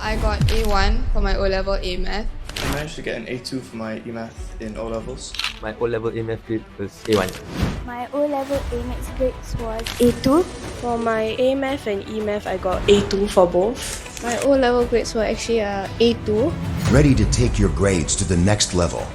I got A1 for my O-level A-Math. I managed to get an A2 for my E-Math in O-levels. My O-level A-Math grade was A1. My O-level A-Math grades was A2. For my A-Math and E-Math, I got A2 for both. My O-level grades were actually A2. Ready to take your grades to the next level?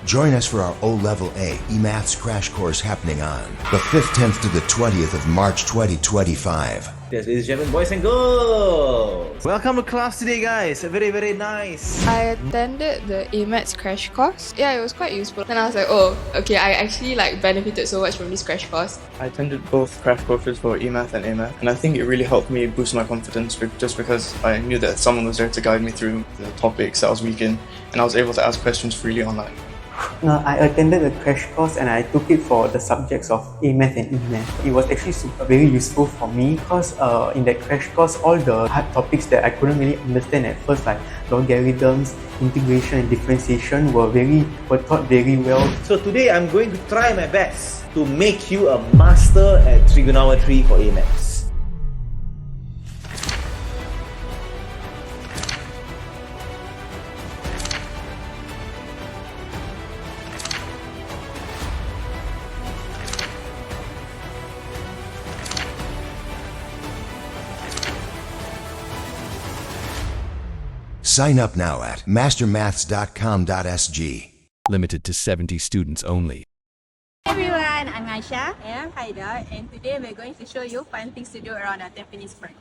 Join us for our O-Level A E-Maths crash course happening on the 5th, 10th to the 20th of March 2025. Yes, ladies and gentlemen, boys and girls! Welcome to class today, guys. Very, very nice. I attended the A-Maths crash course. Yeah, it was quite useful. And I was like, oh, okay, I actually benefited so much from this crash course. I attended both crash courses for E-Math and A-Math, and I think it really helped me boost my confidence just because I knew that someone was there to guide me through the topics that I was weak in, and I was able to ask questions freely online. I attended the crash course and I took it for the subjects of A-Math and E-Math. It was actually very useful for me because in that crash course, all the hard topics that I couldn't really understand at first, like logarithms, integration and differentiation were taught very well. So today I'm going to try my best to make you a master at trigonometry for A-Maths. Sign up now at mastermaths.com.sg. Limited to 70 students only. Hey everyone, I'm Aisha and I'm Haida, and today we're going to show you fun things to do around our Tampines branch.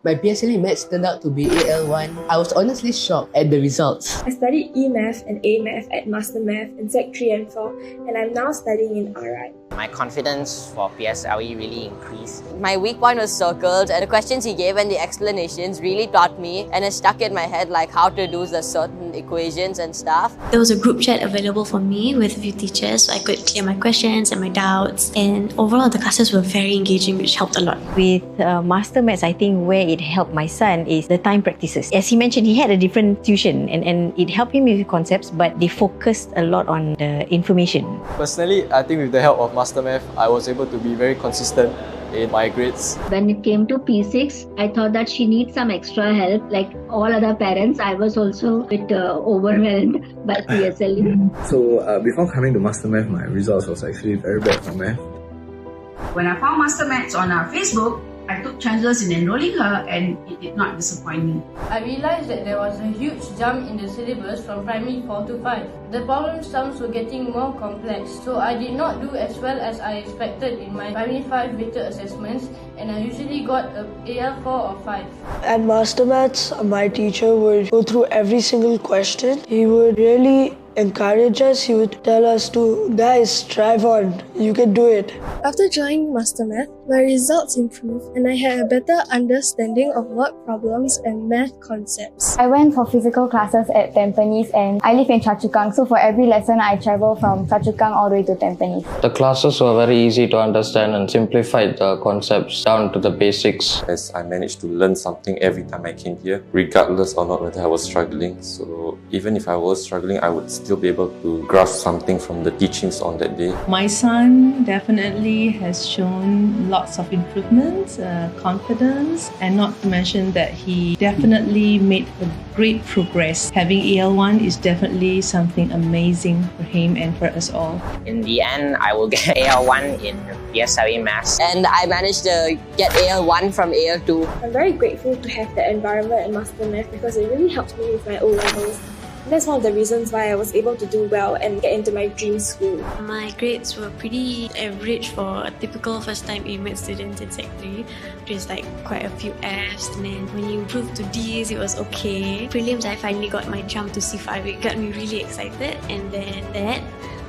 My PSLE Maths turned out to be AL1. I was honestly shocked at the results. I studied E-Math and A-Math at Master Math in Sec 3 and 4, and I'm now studying in RI. My confidence for PSLE really increased. My weak point was circled, and the questions he gave and the explanations really taught me, and it stuck in my head like how to do the certain equations and stuff. There was a group chat available for me with a few teachers so I could clear my questions and my doubts, and overall the classes were very engaging, which helped a lot. With Master Maths, I think where it helped my son is the time practices. As he mentioned, he had a different tuition and it helped him with concepts, but they focused a lot on the information. Personally, I think with the help of Master Math, I was able to be very consistent in my grades. When it came to P6, I thought that she needs some extra help. Like all other parents, I was also a bit overwhelmed by PSLE. So before coming to Master Math, my results was actually very bad for math. When I found Master Maths on our Facebook, I took chances in enrolling her and it did not disappoint me. I realized that there was a huge jump in the syllabus from primary 4 to 5. The problem sums were getting more complex, so I did not do as well as I expected in my primary 5 weighted assessments, and I usually got a AL4 or 5. At Master Maths, my teacher would go through every single question. He would really encourage us. He would tell us to, guys, strive on, you can do it. After joining Master Math, my results improved and I had a better understanding of word problems and math concepts. I went for physical classes at Tampines and I live in Choa Chu Kang, so for every lesson I travel from Choa Chu Kang all the way to Tampines. The classes were very easy to understand and simplified the concepts down to the basics. As I managed to learn something every time I came here, regardless or not whether I was struggling. So even if I was struggling, I would still be able to grasp something from the teachings on that day. My son definitely has shown lots of improvements, confidence, and not to mention that he definitely made a great progress. Having AL1 is definitely something amazing for him and for us all. In the end, I will get AL1 in PSLE Maths. And I managed to get AL1 from AL2. I'm very grateful to have the environment at Master Math because it really helped me with my O-levels. And that's one of the reasons why I was able to do well and get into my dream school. My grades were pretty average for a typical first-time A-Math student in Sec 3. Just like quite a few Fs, and then when you improved to Ds, it was okay. Prelims, I finally got my jump to C5. It got me really excited, and then that,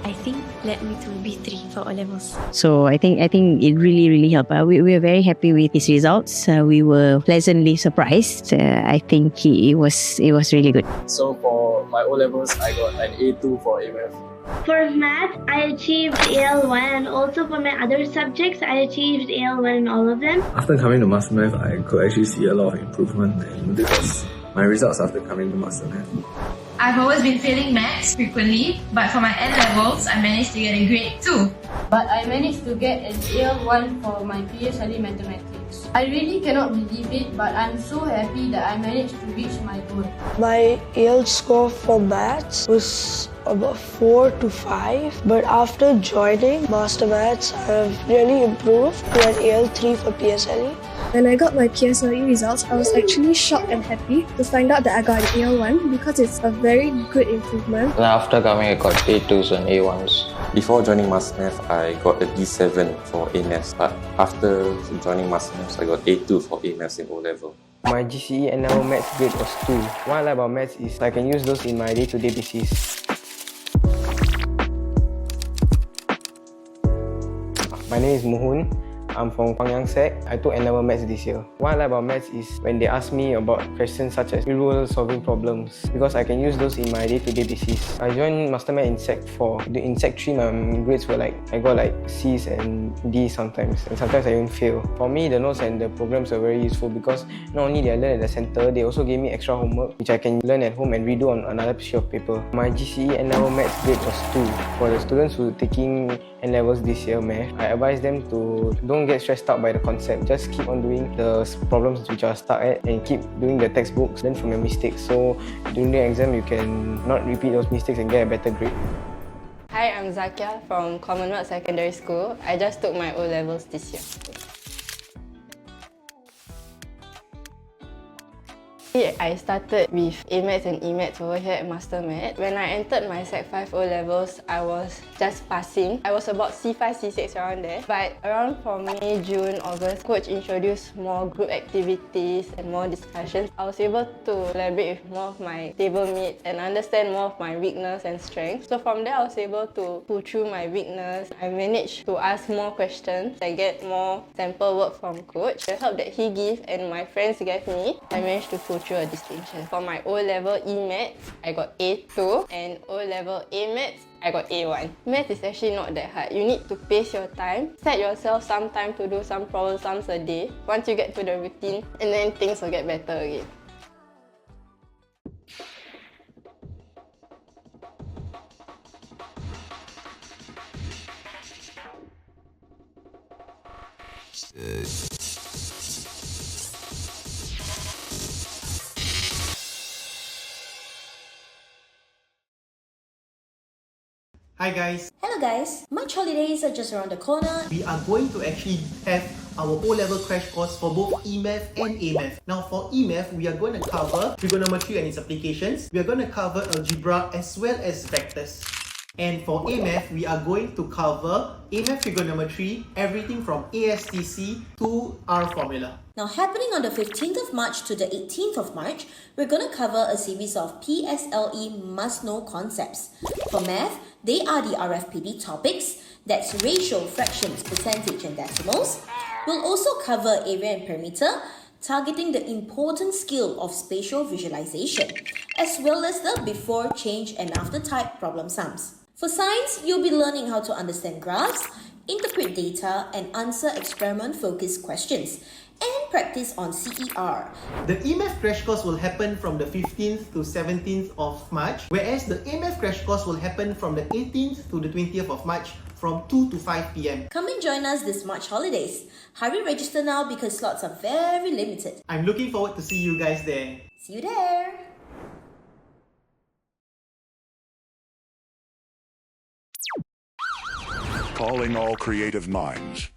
I think, led me to B3 for O-levels. So I think it really helped. We were very happy with his results. We were pleasantly surprised. I think it was really good. So for my O-levels, I got an A2 for A-Math. For math, I achieved AL1, and also for my other subjects, I achieved AL1 in all of them. After coming to Master Math, I could actually see a lot of improvement, and this was my results after coming to Master Math. I've always been failing maths frequently, but for my N-levels, I managed to get a grade 2. But I managed to get an AL1 for my PSLE Mathematics. I really cannot believe it, but I'm so happy that I managed to reach my goal. My AL score for maths was about 4 to 5, but after joining Master Maths, I have really improved to an AL3 for PSLE. When I got my PSLE results, I was actually shocked and happy to find out that I got an AL1 because it's a very good improvement. And after coming, I got A2s and A1s. Before joining Master Math, I got a D7 for A-Maths, but after joining Master Maths, I got A2 for A-Maths in O-level. My GCE and level maths grade was 2. What I like about maths is I can use those in my day-to-day basis. My name is Mohun. I'm from Pangyang Sec. I took N-level maths this year. What I like about maths is when they ask me about questions such as real-world solving problems, because I can use those in my day-to-day basis. I joined Master Math in Sec 4. In Sec 3, my grades were I got C's and D's sometimes, and sometimes I even fail. For me, the notes and the programs are very useful because not only did I learn at the center, they also gave me extra homework which I can learn at home and redo on another sheet of paper. My GCE N-level maths grade was 2. For the students who are taking N-levels this year math, I advise them to don't get stressed out by the concept. Just keep on doing the problems which are stuck at and keep doing the textbooks, learn from your mistakes. So during the exam, you can not repeat those mistakes and get a better grade. Hi, I'm Zakia from Commonwealth Secondary School. I just took my O-levels this year. I started with A-Maths and E-Maths over here at Master Math. When I entered my Sec 5 O-levels, I was just passing. I was about C5, C6 around there. But around for May, June, August, Coach introduced more group activities and more discussions. I was able to collaborate with more of my table mates and understand more of my weakness and strengths. So from there, I was able to pull through my weakness. I managed to ask more questions. I get more sample work from Coach. The help that he gave and my friends gave me, I managed to pull through a distinction. For my O-level E-Maths, I got A2, and O-level A-Maths, I got A1. Math is actually not that hard. You need to pace your time. Set yourself some time to do some problem sums a day. Once you get to the routine, and then things will get better again. Hi guys! Hello guys! March holidays are just around the corner. We are going to actually have our O-level crash course for both E-Math and A-Math. Now for E-Math, we are going to cover trigonometry and its applications. We are going to cover algebra as well as vectors. And for A-Math, we are going to cover A-Math trigonometry, everything from ASTC to R formula. Now happening on the 15th of March to the 18th of March, we're going to cover a series of PSLE must-know concepts. For math, they are the RFPD topics, that's ratio, fractions, percentage and decimals. We'll also cover area and perimeter, targeting the important skill of spatial visualization, as well as the before, change and after type problem sums. For science, you'll be learning how to understand graphs, interpret data and answer experiment-focused questions, and practice on CER. The EMAF crash course will happen from the 15th to 17th of March, whereas the AMAF crash course will happen from the 18th to the 20th of March from 2 to 5 p.m. Come and join us this March holidays. Hurry register now because slots are very limited. I'm looking forward to see you guys there. See you there! Calling all creative minds.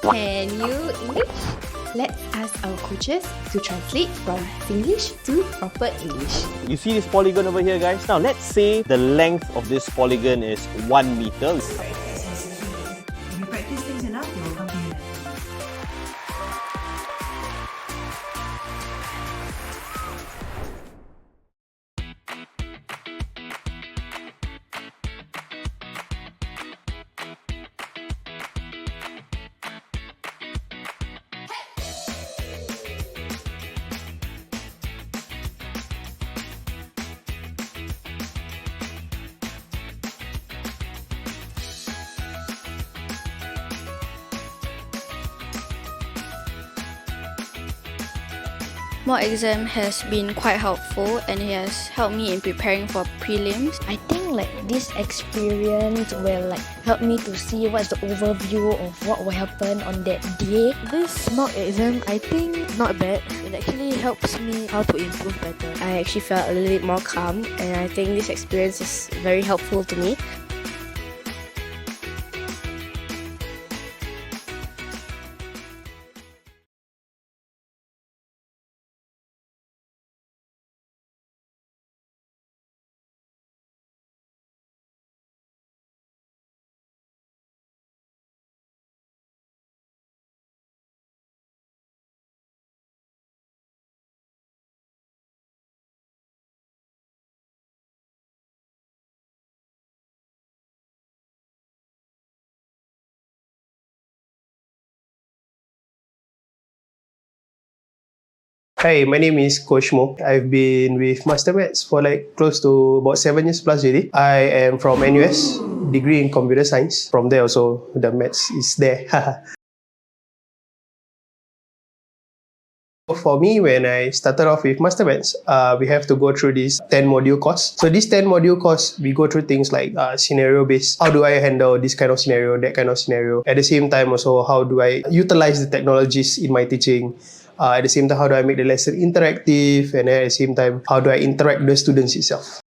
Can you English? Let's ask our coaches to translate from Singlish to proper English. You see this polygon over here, guys? Now let's say the length of this polygon is 1 meter. If you practice things enough, you will come to that. Mock exam has been quite helpful and it has helped me in preparing for prelims. I think this experience will help me to see what's the overview of what will happen on that day. This mock exam, I think not bad. It actually helps me how to improve better. I actually felt a little bit more calm and I think this experience is very helpful to me. Hi, my name is Coach Mo. I've been with Master Maths for close to about 7 years plus already. I am from NUS, degree in computer science. From there also, the maths is there. For me, when I started off with Master Maths, we have to go through this 10-module course. So this 10-module course, we go through things like scenario-based. How do I handle this kind of scenario, that kind of scenario? At the same time also, how do I utilize the technologies in my teaching? At the same time, how do I make the lesson interactive? And at the same time, how do I interact with the students itself?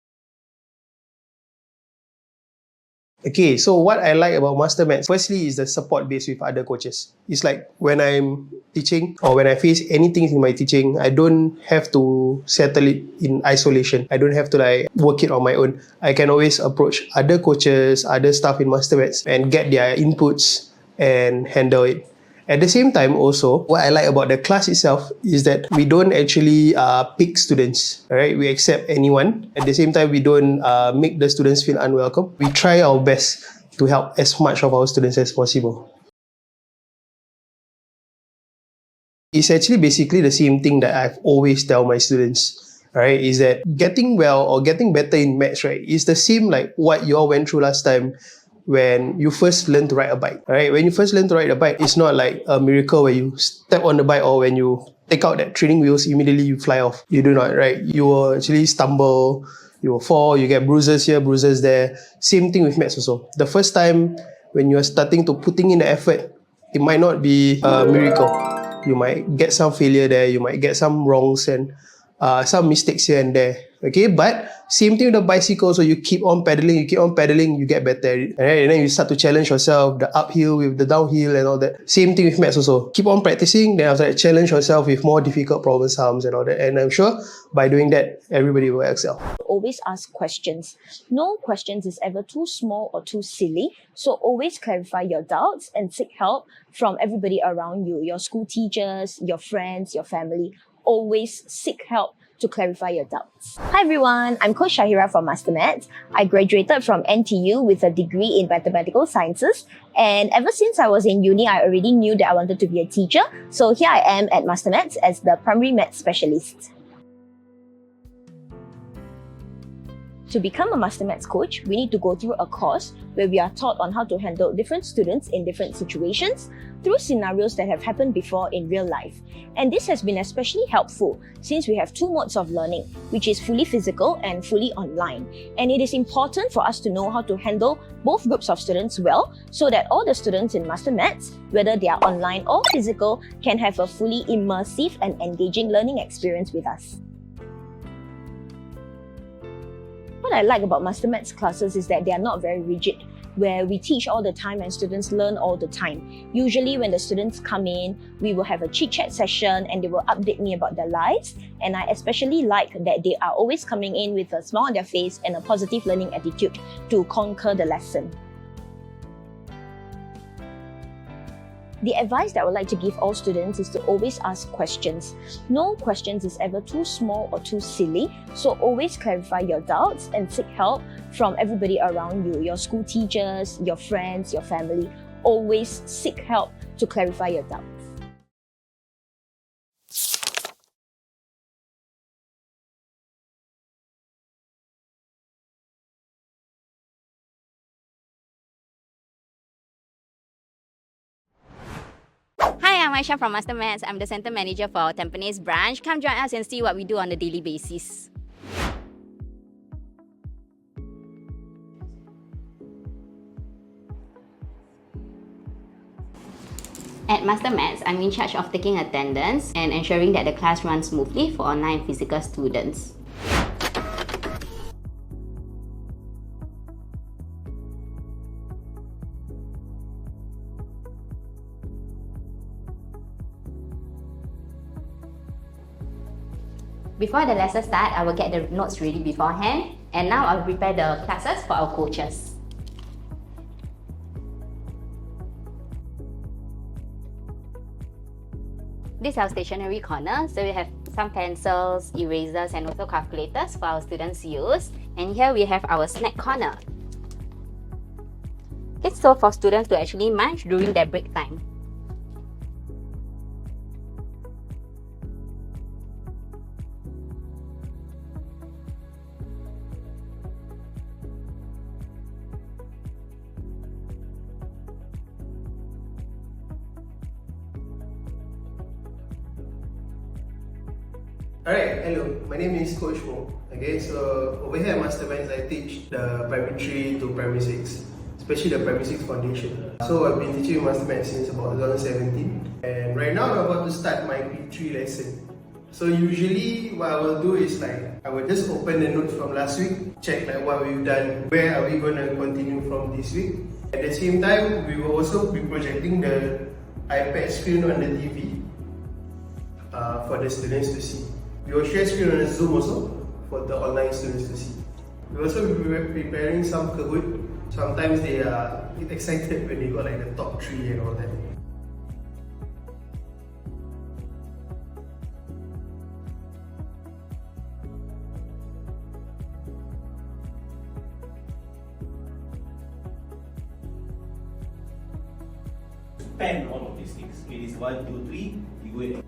Okay, so what I like about Master Maths, firstly, is the support base with other coaches. It's like when I'm teaching or when I face anything in my teaching, I don't have to settle it in isolation. I don't have to work it on my own. I can always approach other coaches, other staff in Master Maths and get their inputs and handle it. At the same time also, what I like about the class itself is that we don't actually pick students, right? We accept anyone. At the same time, we don't make the students feel unwelcome. We try our best to help as much of our students as possible. It's actually basically the same thing that I've always tell my students, right? Is that getting well or getting better in maths, right? Is the same like what you all went through last time when you first learn to ride a bike, right? When you first learn to ride a bike, it's not like a miracle where you step on the bike or when you take out that training wheels, immediately you fly off. You do not, right? You will actually stumble, you will fall, you get bruises here, bruises there. Same thing with maths also. The first time when you're starting to putting in the effort, it might not be a miracle. You might get some failure there, you might get some wrongs and some mistakes here and there. Okay, but same thing with the bicycle. So you keep on pedaling, you get better at it. Right? And then you start to challenge yourself, the uphill with the downhill and all that. Same thing with maths also. Keep on practicing, then after that, challenge yourself with more difficult problem sums and all that. And I'm sure by doing that, everybody will excel. Always ask questions. No questions is ever too small or too silly. So always clarify your doubts and seek help from everybody around you, your school teachers, your friends, your family. Always seek help to clarify your doubts. Hi everyone, I'm Coach Shahira from Master Maths. I graduated from NTU with a degree in mathematical sciences, and ever since I was in uni, I already knew that I wanted to be a teacher. So here I am at Master Maths as the primary maths specialist. To become a Master Maths coach, we need to go through a course where we are taught on how to handle different students in different situations through scenarios that have happened before in real life. And this has been especially helpful since we have two modes of learning, which is fully physical and fully online. And it is important for us to know how to handle both groups of students well so that all the students in Master Maths, whether they are online or physical, can have a fully immersive and engaging learning experience with us. What I like about Master Maths classes is that they are not very rigid, where we teach all the time and students learn all the time. Usually when the students come in, we will have a chit-chat session and they will update me about their lives. And I especially like that they are always coming in with a smile on their face and a positive learning attitude to conquer the lesson. The advice that I would like to give all students is to always ask questions. No questions is ever too small or too silly, so always clarify your doubts and seek help from everybody around you, your school teachers, your friends, your family. Always seek help to clarify your doubts. Hi, I'm Aisha from Master Maths. I'm the Center Manager for our Tampines branch. Come join us and see what we do on a daily basis. At Master Maths, I'm in charge of taking attendance and ensuring that the class runs smoothly for online physical students. Before the lesson start, I will get the notes ready beforehand, and now I'll prepare the classes for our coaches. This is our stationery corner, so we have some pencils, erasers, and also calculators for our students to use. And here we have our snack corner. It's so for students to actually munch during their break time. Alright, hello, my name is Coach Mo. Okay, so over here at Master Maths, I teach the primary 3 to primary 6, especially the primary 6 foundation. So I've been teaching Master Maths since about 2017, and right now I'm about to start my P3 lesson. So usually what I will do is I will just open the notes from last week, check what we've done, where are we going to continue from this week. At the same time, we will also be projecting the iPad screen on the TV for the students to see. We will share screen on the Zoom also for the online students to see. We will also be preparing some Kahoot. Sometimes they are excited when they got the top 3 and all that. Pen all of these things. It is 1, 2, 3. You go in.